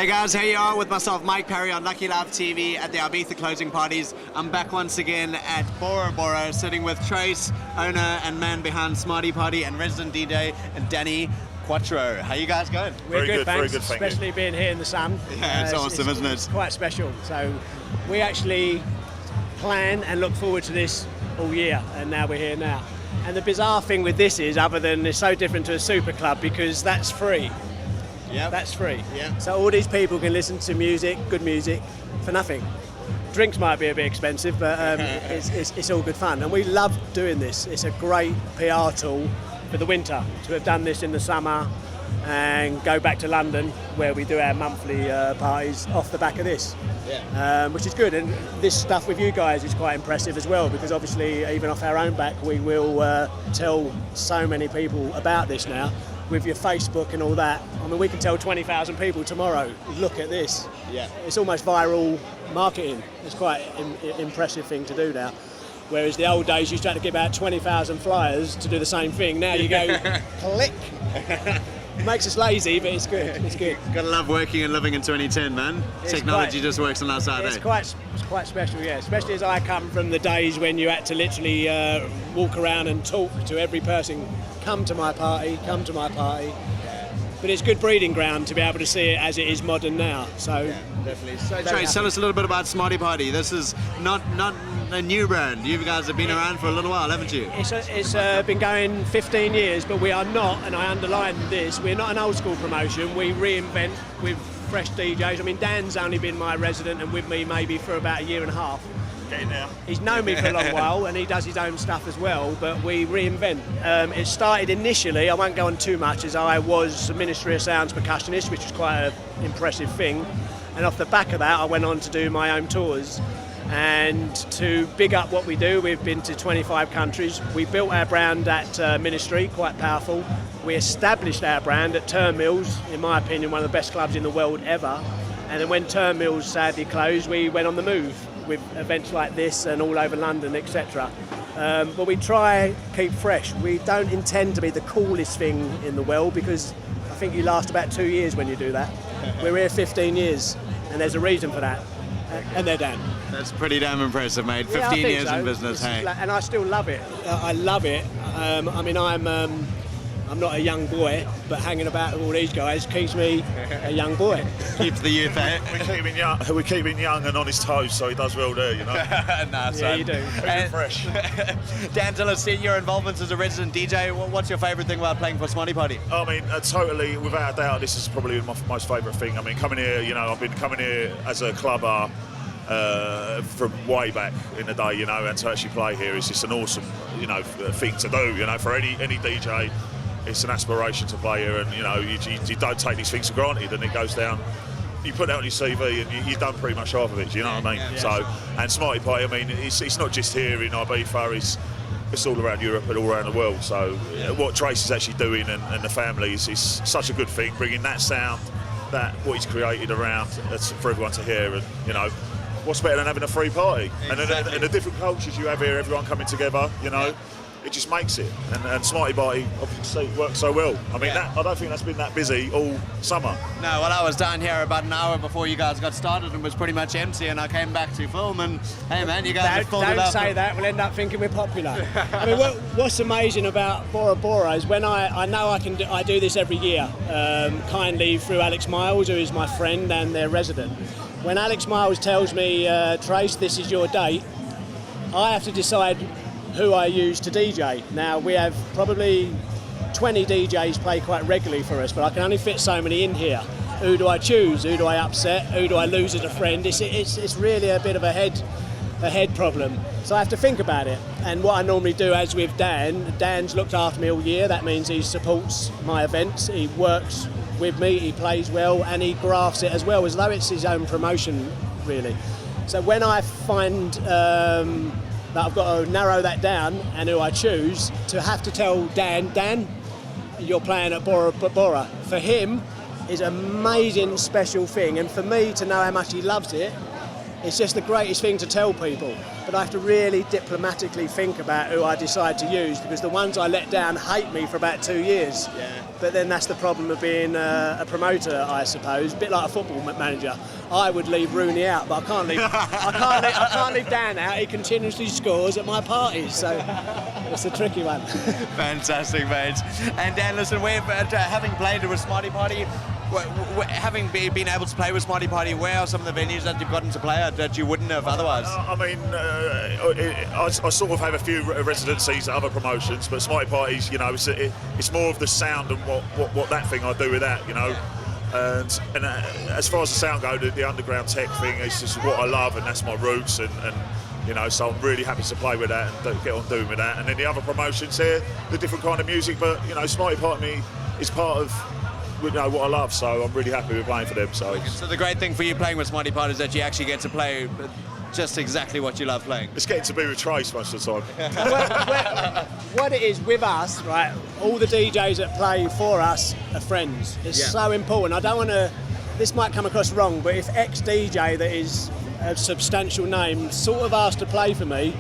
Hey guys, here you are with myself, Mike Perry, on Lucky Live TV at the Ibiza closing parties. I'm back once again at Bora Bora, sitting with Trace, owner and man behind Smartie Partie, and resident DJ and Danny Quattro. How you guys going? We're good, thanks. Very good, thank especially you. Being here in the sun. Yeah, it's awesome, isn't it? It's quite special. So we actually plan and look forward to this all year, and now we're here now. And the bizarre thing with this is, other than it's so different to a super club, because that's free. Yeah, that's free. Yeah. So all these people can listen to music, good music, for nothing. Drinks might be a bit expensive, but it's all good fun. And we love doing this. It's a great PR tool for the winter, to have done this in the summer and go back to London, where we do our monthly parties off the back of this. Yeah. Which is good. And this stuff with you guys is quite impressive as well, because obviously even off our own back we will tell so many people about this now. With your Facebook and all that, I mean, we can tell 20,000 people tomorrow, look at this. Yeah. It's almost viral marketing. It's quite an impressive thing to do now. Whereas the old days, you used to have to give out 20,000 flyers to do the same thing. Now you go, click. It makes us lazy, but it's good. It's good. Gotta love working and living in 2010, man. Technology just works on our side. It's quite special, yeah. Especially as I come from the days when you had to literally walk around and talk to every person. Come to my party, come to my party. But it's good breeding ground to be able to see it as it is modern now. So yeah, definitely. So Trace, tell us a little bit about Smartie Partie. This is not a new brand. You guys have been around for a little while, haven't you? It's been going 15 years, but we are not, and I underline this, we're not an old school promotion. We reinvent with fresh DJs. I mean, Dan's only been my resident and with me maybe for about a year and a half. Now. He's known me for a long while, and he does his own stuff as well, but we reinvent. It started initially, I won't go on too much, as I was a Ministry of Sound's percussionist, which was quite an impressive thing. And off the back of that, I went on to do my own tours. And to big up what we do, we've been to 25 countries. We built our brand at Ministry, quite powerful. We established our brand at Turnmills, in my opinion, one of the best clubs in the world ever. And then when Turnmills sadly closed, we went on the move with events like this and all over London, etc. But we try keep fresh. We don't intend to be the coolest thing in the world, because I think you last about 2 years when you do that. We're here 15 years, and there's a reason for that. And they're done. That's pretty damn impressive, mate. 15 years in business, hey. And I still love it. I love it. I mean, I'm not a young boy, but hanging about with all these guys keeps me a young boy. Keeps the youth, eh? We keep him young and on his toes, so he does well there, you know. Nah, yeah, you do. Feeling fresh. Dan, tell us your involvements as a resident DJ. What's your favourite thing about playing for Smartie Partie? I mean, totally, without a doubt, this is probably my most favourite thing. I mean, coming here, you know, I've been coming here as a clubber from way back in the day, you know, and to actually play here is just an awesome, you know, thing to do, you know, for any DJ. It's an aspiration to play here, and you know, you don't take these things for granted, and it goes down. You put that on your CV, and you've done pretty much half of it. Do you know what I mean? Yeah. So, and Smartie Partie, I mean, it's not just here in Ibiza. It's all around Europe and all around the world. So, what Trace is actually doing, and the family is such a good thing. Bringing that sound, what he's created around for everyone to hear, and you know, what's better than having a free party? Exactly. And the different cultures you have here, everyone coming together, you know. Yeah. It just makes it, and Smartie Partie obviously works so well. I mean, I don't think that's been that busy all summer. No, well, I was down here about an hour before you guys got started and was pretty much empty, and I came back to film, and hey man, you guys have filled it up. Don't say that, we'll end up thinking we're popular. I mean, what's amazing about Bora Bora is when I know I do this every year, kindly through Alex Miles, who is my friend and their resident. When Alex Miles tells me, Trace, this is your date, I have to decide who I use to DJ. Now, we have probably 20 DJs play quite regularly for us, but I can only fit so many in here. Who do I choose? Who do I upset? Who do I lose as a friend? It's really a bit of a head problem. So I have to think about it. And what I normally do, as with Dan's looked after me all year. That means he supports my events, he works with me, he plays well, and he grafts it as well, as though it's his own promotion, really. So when I find that I've got to narrow that down and who I choose, to have to tell Dan, you're playing at Bora Bora. For him, is an amazing, special thing, and for me to know how much he loves it It's just the greatest thing to tell people, but I have to really diplomatically think about who I decide to use, because the ones I let down hate me for about 2 years. Yeah. But then that's the problem of being a promoter, I suppose. A bit like a football manager. I would leave Rooney out, but I can't leave. I can't leave Dan out. He continuously scores at my parties, so it's a tricky one. Fantastic, mate. And Dan, listen, having played with Smartie Partie, having been able to play with Smartie Partie, where are some of the venues that you've gotten to play at that you wouldn't have otherwise? I mean, I sort of have a few residencies at other promotions, but Smartie Parties, you know, it's more of the sound and what that thing I do with that, you know. And as far as the sound goes, the underground tech thing is just what I love, and that's my roots, and you know, so I'm really happy to play with that and get on doing with that. And then the other promotions here, the different kind of music, but you know, Smartie Partie is part of, you know, what I love, so I'm really happy with playing for them. So the great thing for you playing with Smartie Partie is that you actually get to play just exactly what you love playing. It's getting to be with Trace most of the time. What it is with us, right, all the DJs that play for us are friends. It's so important. I don't want to, this might come across wrong, but if ex-DJ that is a substantial name sort of asked to play for me,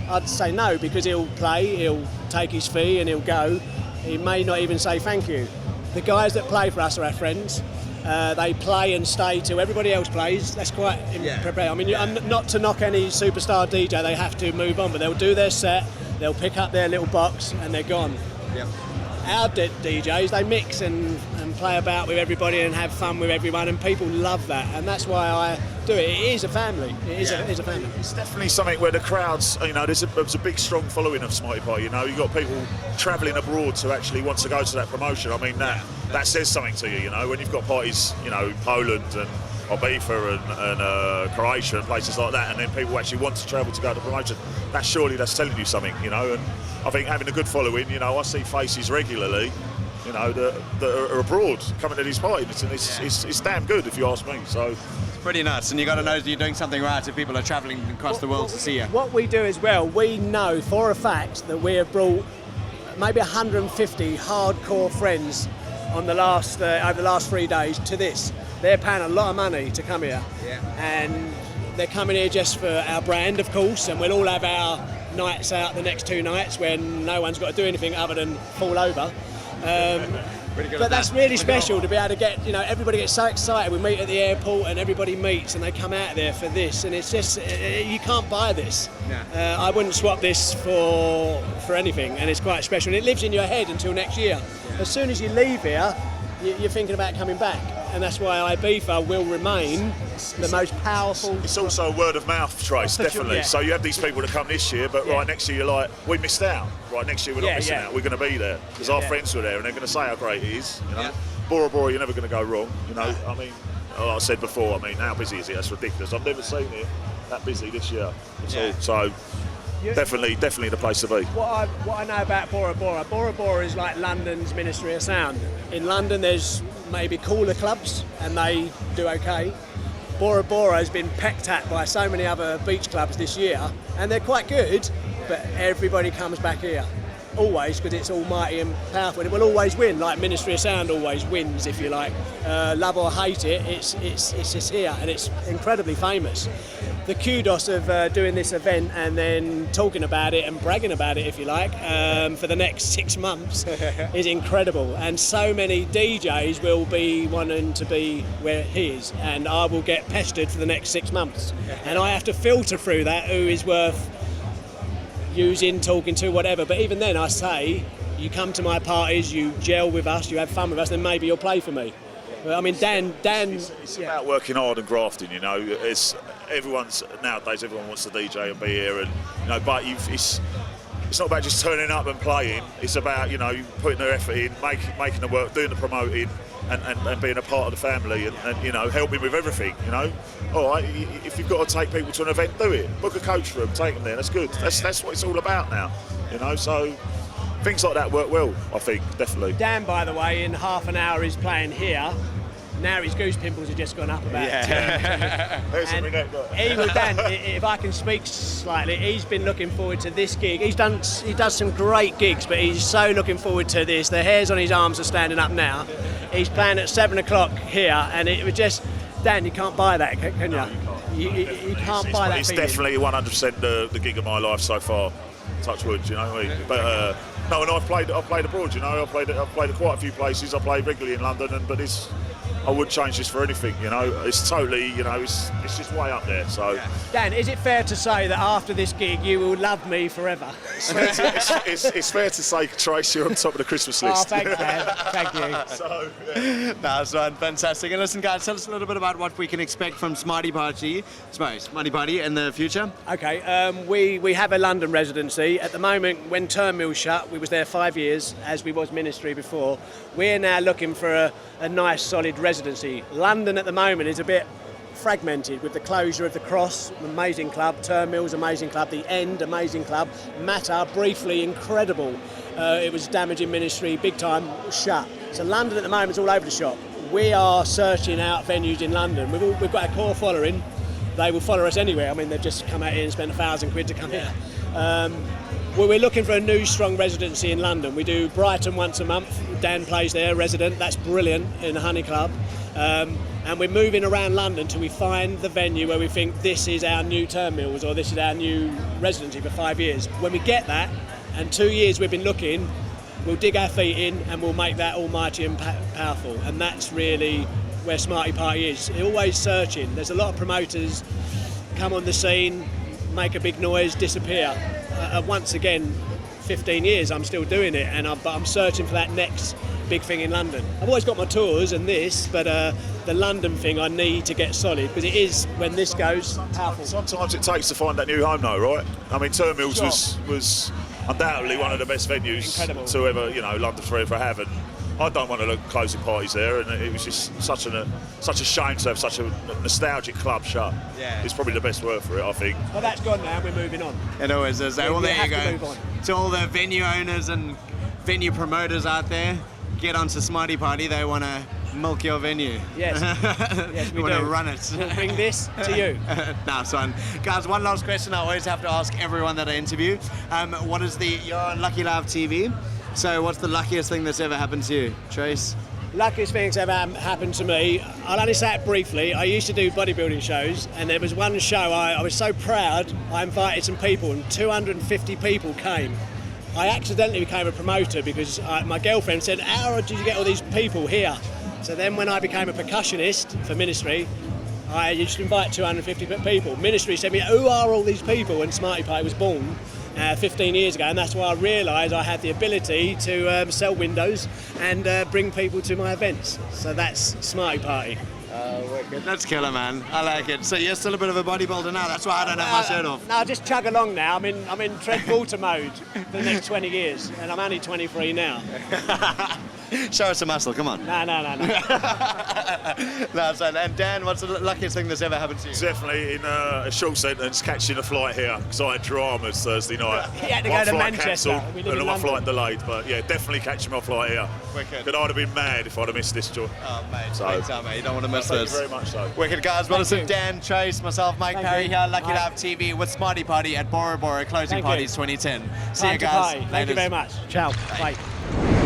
I'd say no, because he'll play, he'll take his fee and he'll go. He may not even say thank you. The guys that play for us are our friends. They play and stay till everybody else plays. That's quite impressive. I mean, not to knock any superstar DJ, they have to move on, but they'll do their set, they'll pick up their little box and they're gone. Yep. Our DJs, they mix and play about with everybody and have fun with everyone, and people love that, and that's why I do it. It is a family. It is a family. It's definitely something where the crowds, you know, there's a big, strong following of Smartie Partie. You know, you've got people travelling abroad to actually want to go to that promotion. I mean, that says something to you, you know, when you've got parties, you know, Poland and Ibiza and Croatia and places like that, and then people actually want to travel to go to the promotion. That's telling you something, you know. And I think having a good following, you know, I see faces regularly, you know, that are abroad coming to these parties, and it's damn good if you ask me. So it's pretty nuts, and you got to know that you're doing something right if people are travelling across the world to see you. What we do as well, we know for a fact that we have brought maybe 150 hardcore friends on the last over the last 3 days to this. They're paying a lot of money to come here, and they're coming here just for our brand, of course, and we'll all have our nights out the next 2 nights when no one's got to do anything other than fall over. But that's really special to be able to get, you know, everybody gets so excited. We meet at the airport and everybody meets and they come out there for this, and it's just, you can't buy this. I wouldn't swap this for anything, and it's quite special, and it lives in your head until next year. As soon as you leave here, you're thinking about coming back, and that's why Ibiza will remain the most powerful. It's also a word of mouth, Trace, definitely. So you have these people that come this year, but right next year you're like, we missed out. Right next year we're not missing out. We're going to be there because our friends were there, and they're going to say how great it is. You know, Bora Bora, you're never going to go wrong. You know, I mean, like I said before, I mean, how busy is it? That's ridiculous. I've never seen it that busy this year at all. So definitely the place to be. What I know about Bora Bora is like London's Ministry of Sound. In London there's maybe cooler clubs and they do okay. Bora Bora has been pecked at by so many other beach clubs this year, and they're quite good, but everybody comes back here. Always, because it's almighty and powerful. It will always win, like Ministry of Sound always wins, if you like. Love or hate it, it's just here, and it's incredibly famous. The kudos of doing this event and then talking about it and bragging about it, if you like, for the next 6 months is incredible. And so many DJs will be wanting to be where he is, and I will get pestered for the next 6 months. And I have to filter through that who is worth using, talking to, whatever. But even then, I say, you come to my parties, you gel with us, you have fun with us, then maybe you'll play for me. I mean, Dan. It's about working hard and grafting. You know, nowadays everyone wants to DJ and be here, and you know, but it's not about just turning up and playing. It's about, you know, putting the effort in, making the work, doing the promoting, and being a part of the family, and you know, helping with everything. You know, all right, if you've got to take people to an event, do it. Book a coach for them, take them there. That's good. That's what it's all about now. You know, so things like that work well, I think, definitely. Dan, by the way, in half an hour is playing here. Now his goose pimples have just gone up about 10. Dan, if I can speak slightly, he's been looking forward to this gig. He does some great gigs, but he's so looking forward to this. The hairs on his arms are standing up now. He's playing at 7 o'clock here, and it was just, Dan, you can't buy that, can you? No, you You can't buy that It's feeling. definitely 100% the gig of my life so far. Touch wood, you know. But no, and I've played abroad, you know. I've played at quite a few places. I play regularly in London, but I wouldn't change this for anything, you know. It's totally, you know, it's just way up there. So, Dan, is it fair to say that after this gig you will love me forever? it's fair to say, Trace, you're on top of the Christmas Oh, list. thanks, Dan. Thank you. So, That's right, fantastic. And listen, guys, tell us a little bit about what we can expect from Smartie Partie in the future. Okay, we have a London residency. At the moment, when Turnmills shut, we was there 5 years, as we was Ministry before. We're now looking for a nice, solid residency. London at the moment is a bit fragmented with the closure of the Cross, amazing club, Turnmills, amazing club, the End, amazing club, Matter, briefly incredible. It was damaging Ministry, big time, shut. So London at the moment is all over the shop. We are searching out venues in London. We've got a core following. They will follow us anywhere. I mean, they've just come out here and spent £1,000 to come here. We're looking for a new, strong residency in London. We do Brighton once a month. Dan plays there, resident. That's brilliant in the Honey Club. And we're moving around London till we find the venue where we think this is our new Turnmills or this is our new residency for 5 years. When we get that, and 2 years we've been looking, we'll dig our feet in and we'll make that almighty and powerful. And that's really where Smartie Partie is. They're always searching. There's a lot of promoters come on the scene, make a big noise, disappear. Once again, 15 years I'm still doing it, but I'm searching for that next big thing in London. I've always got my tours and this, but the London thing I need to get solid, because it is, when this goes, powerful. sometimes it takes to find that new home, though, right? I mean, Turnmills was undoubtedly one of the best venues to ever, you know, London to ever have. And I don't want to look closing parties there, and it was just such a shame to have such a nostalgic club shut. Yeah. It's probably the best word for it, I think. Well, that's gone now, we're moving on. It always is. Well, We there you have to move go. on. To all the venue owners and venue promoters out there, get onto Smartie Partie. They want to milk your venue. Yes, yes, we want to do. run it. We'll bring this to you. Nice one. Guys, one last question I always have to ask everyone that I interview. You're on Lucky Live TV, so what's the luckiest thing that's ever happened to you, Trace? Luckiest thing that's ever happened to me, I'll only say it briefly. I used to do bodybuilding shows, and there was one show I was so proud, I invited some people, and 250 people came. I accidentally became a promoter because my girlfriend said, how did you get all these people here? So then when I became a percussionist for Ministry, I used to invite 250 people. Ministry said to me, who are all these people? And Smartie Partie was born 15 years ago, and that's why I realised I had the ability to sell windows and bring people to my events. So that's Smartie Partie. Wicked. That's killer, man. I like it. So you're still a bit of a bodybuilder now. That's why I don't have my shirt off. No, just chug along now. I'm in Tread Water mode for the next 20 years, and I'm only 23 now. Show us some muscle, come on. No. No, son. And Dan, what's the luckiest thing that's ever happened to you? Definitely, in a short sentence, catching a flight here, because I had dramas Thursday night. He had to One go to flight Manchester. cancelled We live in and one London. flight delayed, but yeah, definitely catching my flight here. Wicked. But I'd have been mad if I'd have missed this job. Oh, mate. So- Big time, mate. You don't want to miss Thank this. you very much so. Wicked, guys. Well, listen, you. Dan, Trace, myself, Mike Thank Parry you. here, Lucky Right. Live TV with Smartie Partie at Bora Bora, closing Thank you. parties 2010. See you Time to guys. pay. Thank you Laters. very much. Ciao. Bye.